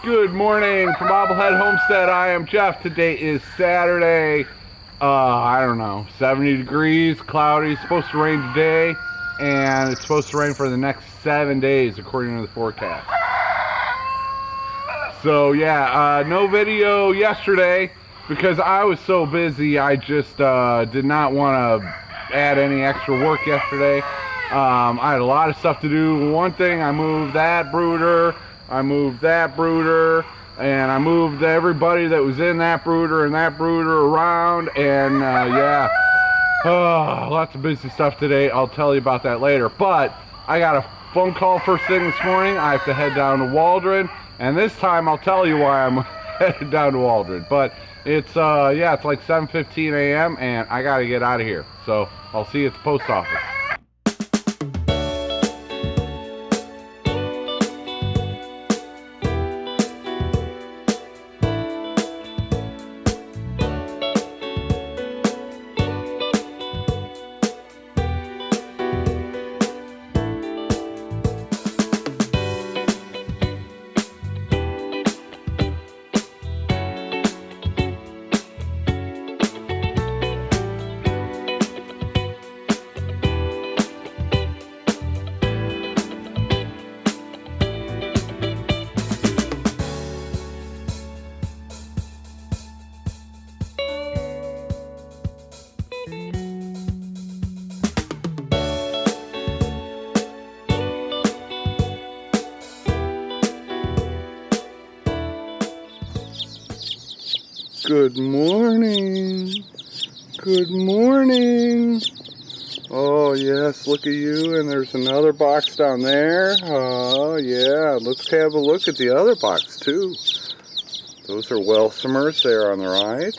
Good morning from Bobblehead Homestead. I am Jeff. Today is Saturday. I don't know, 70 degrees, cloudy. It's supposed to rain today, and it's supposed to rain for the next 7 days according to the forecast. So yeah, no video yesterday because I was so busy. I just did not want to add any extra work yesterday. I had a lot of stuff to do. One thing, I moved that brooder, and I moved everybody that was in that brooder and that brooder around, and yeah, lots of busy stuff today. I'll tell you about that later. But I got a phone call first thing this morning. I have to head down to Waldron, and this time I'll tell you why I'm headed down to Waldron. But it's yeah, it's like 7:15 a.m. and I got to get out of here. So I'll see you at the post office. Good morning. Good morning. Oh yes, look at you, and there's another box down there. Oh yeah, let's have a look at the other box too. Those are Welsummers there on the right,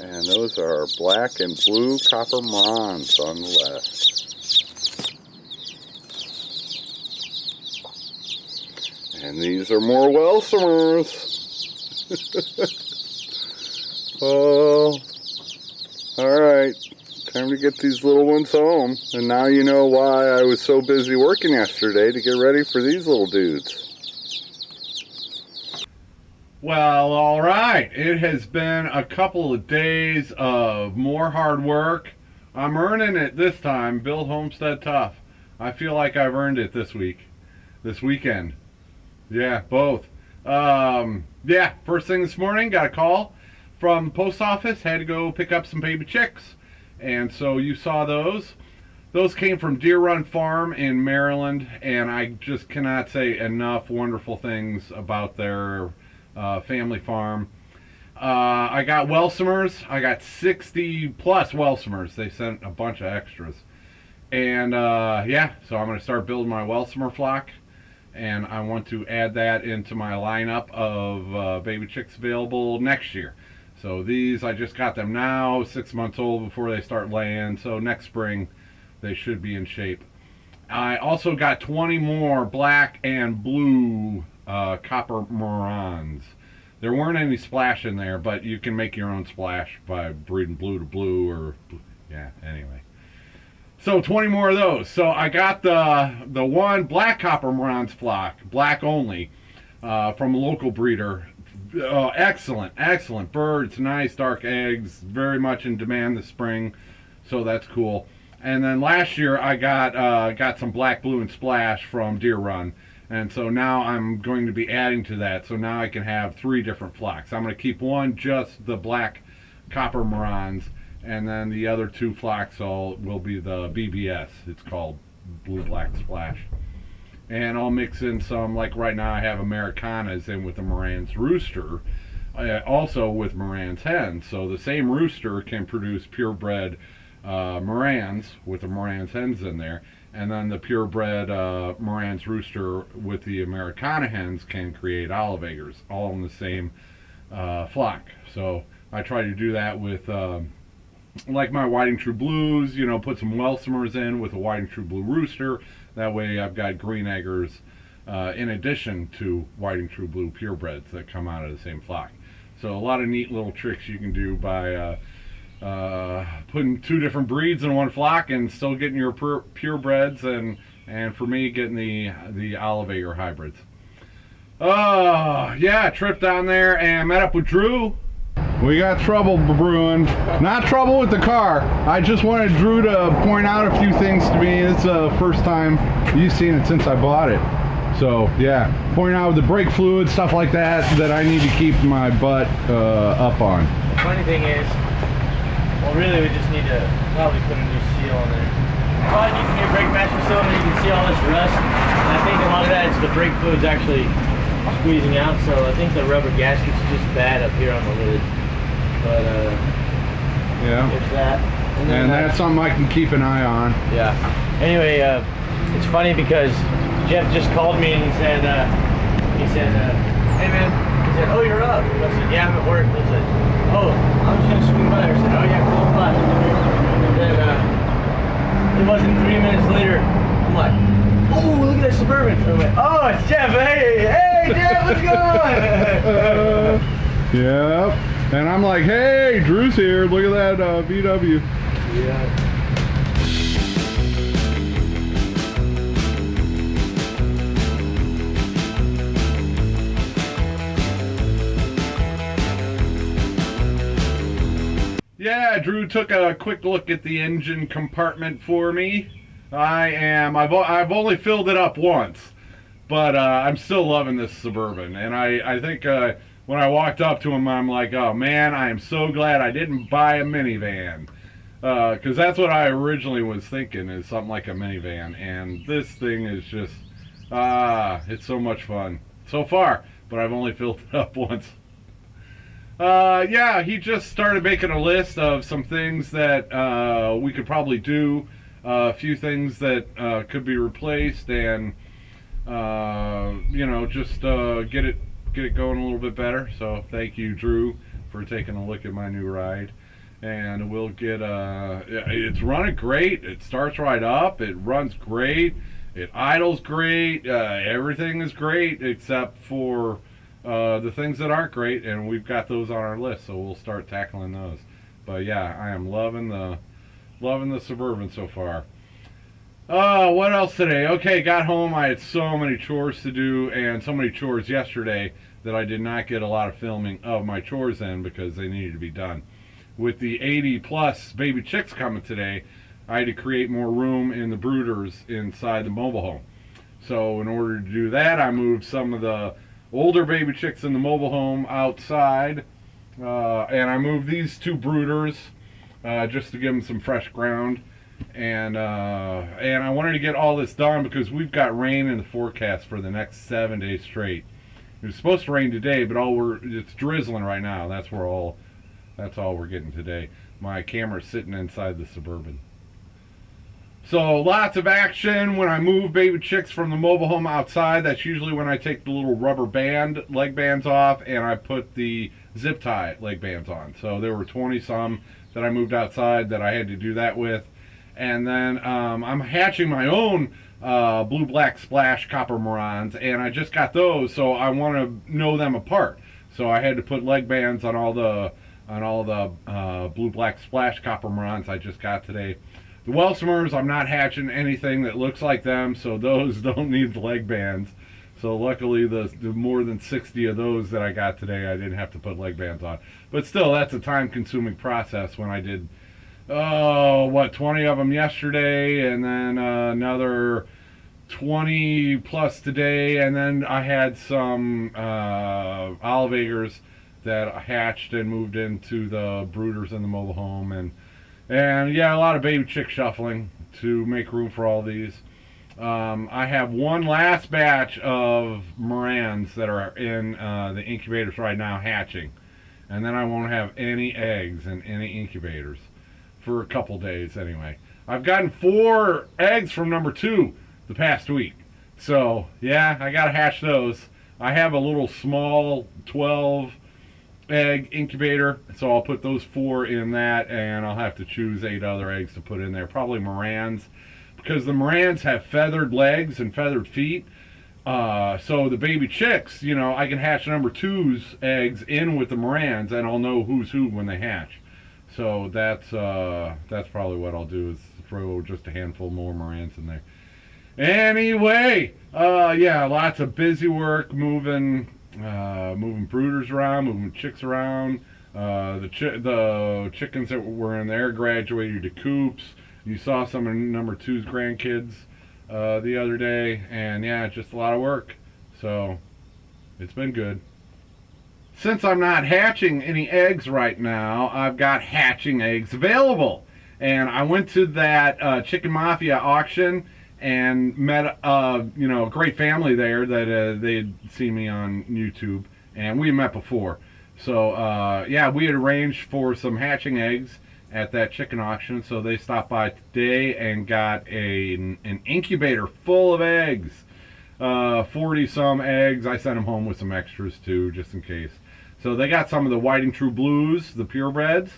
and those are black and blue copper Marans on the left. And these are more Welsummers. Oh, alright, time to get these little ones home. And now you know why I was so busy working yesterday to get ready for these little dudes. Well, alright, it has been a couple of days of more hard work. I'm earning it this time. Build Homestead tough. I feel like I've earned it this weekend. Yeah, both. Yeah, first thing this morning, got a call from the post office. Had to go pick up some baby chicks, and so you saw those came from Deer Run Farm in Maryland, and I just cannot say enough wonderful things about their family farm. I got Welsummers. I got 60 plus Welsummers. They sent a bunch of extras, and yeah, so I'm going to start building my Welsummer flock, and I want to add that into my lineup of baby chicks available next year. So these, I just got them now, 6 months old before they start laying. So next spring, they should be in shape. I also got 20 more black and blue copper Marans. There weren't any splash in there, but you can make your own splash by breeding blue to blue or, yeah, anyway. So 20 more of those. So I got the one black copper Marans flock, black only, from a local breeder. Oh, excellent birds, nice dark eggs, very much in demand this spring, so that's cool. And then last year I got some black, blue, and splash from Deer Run, and so now I'm going to be adding to that. So now I can have 3 different flocks. I'm going to keep one, just the black copper Marans, and then the other 2 flocks will be the BBS. It's called Blue Black Splash. And I'll mix in some, like right now I have Americanas in with the Marans rooster, also with Marans hens. So the same rooster can produce purebred Marans with the Marans hens in there, and then the purebred Marans rooster with the Americana hens can create olive eggers, all in the same flock. So I try to do that with like my Whiting True Blues, you know, put some Welsummers in with a Whiting True Blue rooster. That way I've got green eggers in addition to Whiting True Blue purebreds that come out of the same flock. So a lot of neat little tricks you can do by putting 2 different breeds in one flock and still getting your purebreds, and for me, getting the olive egger hybrids. Oh, yeah, trip down there and met up with Drew. We got trouble brewing. Not trouble with the car. I just wanted Drew to point out a few things to me. It's the first time you've seen it since I bought it. So, yeah, point out the brake fluid, stuff like that I need to keep my butt up on. The funny thing is, well, really, we just need to probably put a new seal on there. Probably needs to get a brake master seal, and you can see all this rust. And I think a lot of that is the brake fluid's actually squeezing out, so I think the rubber gasket's just bad up here on the lid. But yeah, there's that. And that's something I can keep an eye on. Yeah. Anyway, it's funny because Jeff just called me and he said, hey man, he said, oh, you're up. I said, yeah, I'm at work. I said, oh, I'm just gonna swing by. I said, oh yeah, cool, by. And then it wasn't 3 minutes later, I'm like, oh, look at that Suburban. I went, oh, it's Jeff. Hey Jeff, what's going on? Yep. And I'm like, hey, Drew's here. Look at that VW. Yeah. Yeah, Drew took a quick look at the engine compartment for me. I've only filled it up once, but I'm still loving this Suburban. And I think when I walked up to him, I'm like, oh man, I am so glad I didn't buy a minivan. Because that's what I originally was thinking, is something like a minivan. And this thing is just, it's so much fun. So far, but I've only filled it up once. Yeah, he just started making a list of some things that we could probably do, a few things that could be replaced, and you know, just get it going a little bit better. So thank you, Drew, for taking a look at my new ride, and we'll get it's running great. It starts right up. It runs great. It idles great. Everything is great except for the things that aren't great, and we've got those on our list, so we'll start tackling those. But yeah, I am loving the Suburban so far. What else today? Okay, got home. I had so many chores to do, and so many chores yesterday that I did not get a lot of filming of my chores in because they needed to be done. With the 80 plus baby chicks coming today, I had to create more room in the brooders inside the mobile home. So in order to do that, I moved some of the older baby chicks in the mobile home outside, and I moved these two brooders just to give them some fresh ground, and I wanted to get all this done because we've got rain in the forecast for the next 7 days straight. It was supposed to rain today, but it's drizzling right now. That's all we're getting today. My camera's sitting inside the Suburban. So lots of action when I move baby chicks from the mobile home outside. That's usually when I take the little rubber band leg bands off and I put the zip tie leg bands on. So there were 20 some that I moved outside that I had to do that with. And then I'm hatching my own blue black splash copper Marans, and I just got those, so I want to know them apart. So I had to put leg bands on all the blue black splash copper Marans I just got today. The Welsummers, I'm not hatching anything that looks like them, so those don't need the leg bands. So luckily, the more than 60 of those that I got today, I didn't have to put leg bands on. But still, that's a time-consuming process when I did, 20 of them yesterday, and then another 20 plus today, and then I had some olive eggers that I hatched and moved into the brooders in the mobile home, and yeah, a lot of baby chick shuffling to make room for all these. I have one last batch of Marans that are in the incubators right now hatching, and then I won't have any eggs in any incubators for a couple days anyway. I've gotten 4 eggs from number 2 the past week, so yeah, I gotta hatch those. I have a little small 12 egg incubator, so I'll put those 4 in that, and I'll have to choose 8 other eggs to put in there, probably Marans, because the Marans have feathered legs and feathered feet. So the baby chicks, I can hatch number 2's eggs in with the Marans, and I'll know who's who when they hatch. So that's probably what I'll do, is throw just a handful more Marans in there. Anyway, Yeah, lots of busy work, moving brooders around, moving chicks around. The chickens that were in there graduated to coops. You saw some of number two's grandkids the other day, and yeah, just a lot of work. So it's been good. Since I'm not hatching any eggs right now, I've got hatching eggs available. And I went to that Chicken Mafia auction and met a great family there that they'd seen me on YouTube, and we met before. So yeah, we had arranged for some hatching eggs at that chicken auction. So they stopped by today and got an incubator full of eggs. 40 some eggs. I sent them home with some extras too, just in case. So they got some of the Whiting True Blues, the purebreds,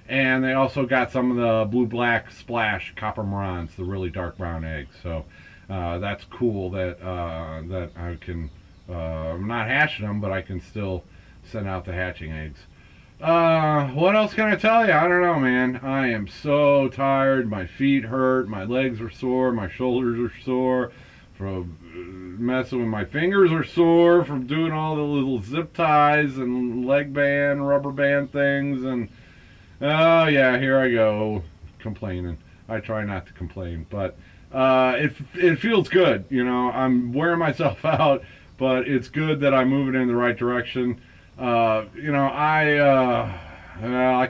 and they also got some of the Blue Black Splash Copper Marans, the really dark brown eggs. So that's cool that that I can. I'm not hatching them, but I can still send out the hatching eggs. What else can I tell you? I don't know, man. I am so tired. My feet hurt. My legs are sore. My shoulders are sore from messing with my fingers are sore from doing all the little zip ties and leg band, rubber band things, and oh yeah, here I go complaining. I try not to complain, but it feels good. I'm wearing myself out, but it's good that I'm moving in the right direction. I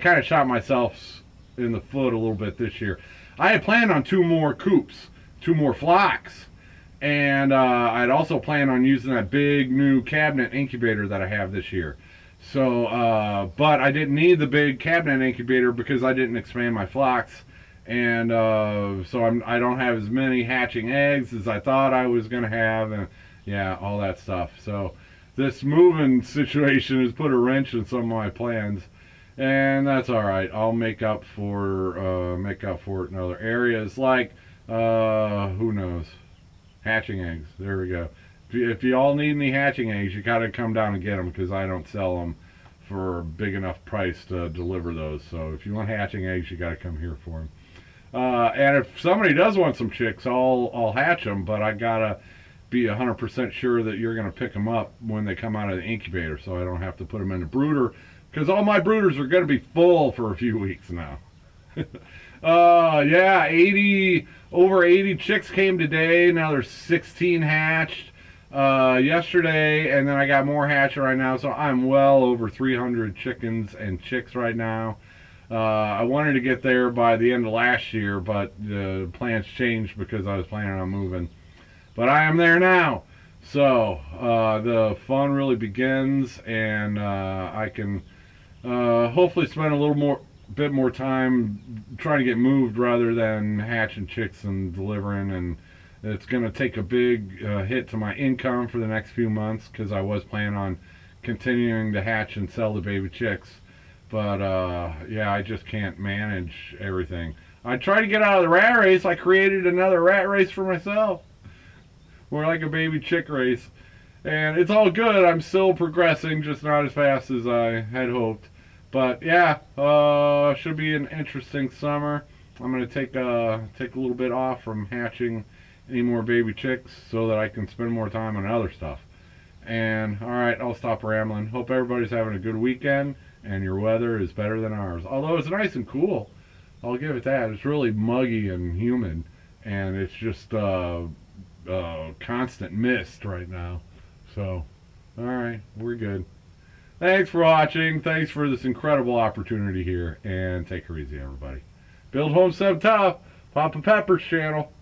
kind of shot myself in the foot a little bit this year. I had planned on two more coops, two more flocks. And I'd also plan on using that big new cabinet incubator that I have this year. So, but I didn't need the big cabinet incubator because I didn't expand my flocks. And so I don't have as many hatching eggs as I thought I was going to have. And yeah, all that stuff. So this moving situation has put a wrench in some of my plans. And that's all right. I'll make up for it in other areas. Like, who knows? Hatching eggs. There we go. If you all need any hatching eggs, you got to come down and get them because I don't sell them for a big enough price to deliver those. So if you want hatching eggs, you got to come here for them. And if somebody does want some chicks, I'll hatch them, but I gotta be 100% sure that you're gonna pick them up when they come out of the incubator, so I don't have to put them in the brooder because all my brooders are gonna be full for a few weeks now. Yeah, over 80 chicks came today. Now there's 16 hatched yesterday, and then I got more hatching right now, so I'm well over 300 chickens and chicks right now. I wanted to get there by the end of last year, but the plans changed because I was planning on moving. But I am there now, so the fun really begins, and I can hopefully spend a bit more time trying to get moved rather than hatching chicks and delivering. And it's going to take a big hit to my income for the next few months because I was planning on continuing to hatch and sell the baby chicks. But yeah, I just can't manage everything. I tried to get out of the rat race. I created another rat race for myself. More like a baby chick race. And it's all good. I'm still progressing, just not as fast as I had hoped. But yeah, should be an interesting summer. I'm going to take a little bit off from hatching any more baby chicks so that I can spend more time on other stuff. And alright, I'll stop rambling. Hope everybody's having a good weekend and your weather is better than ours. Although it's nice and cool. I'll give it that. It's really muggy and humid, and it's just constant mist right now. So, alright, we're good. Thanks for watching. Thanks for this incredible opportunity here, and take her easy, everybody. Build Homestead Tough, Papa Pepper's channel.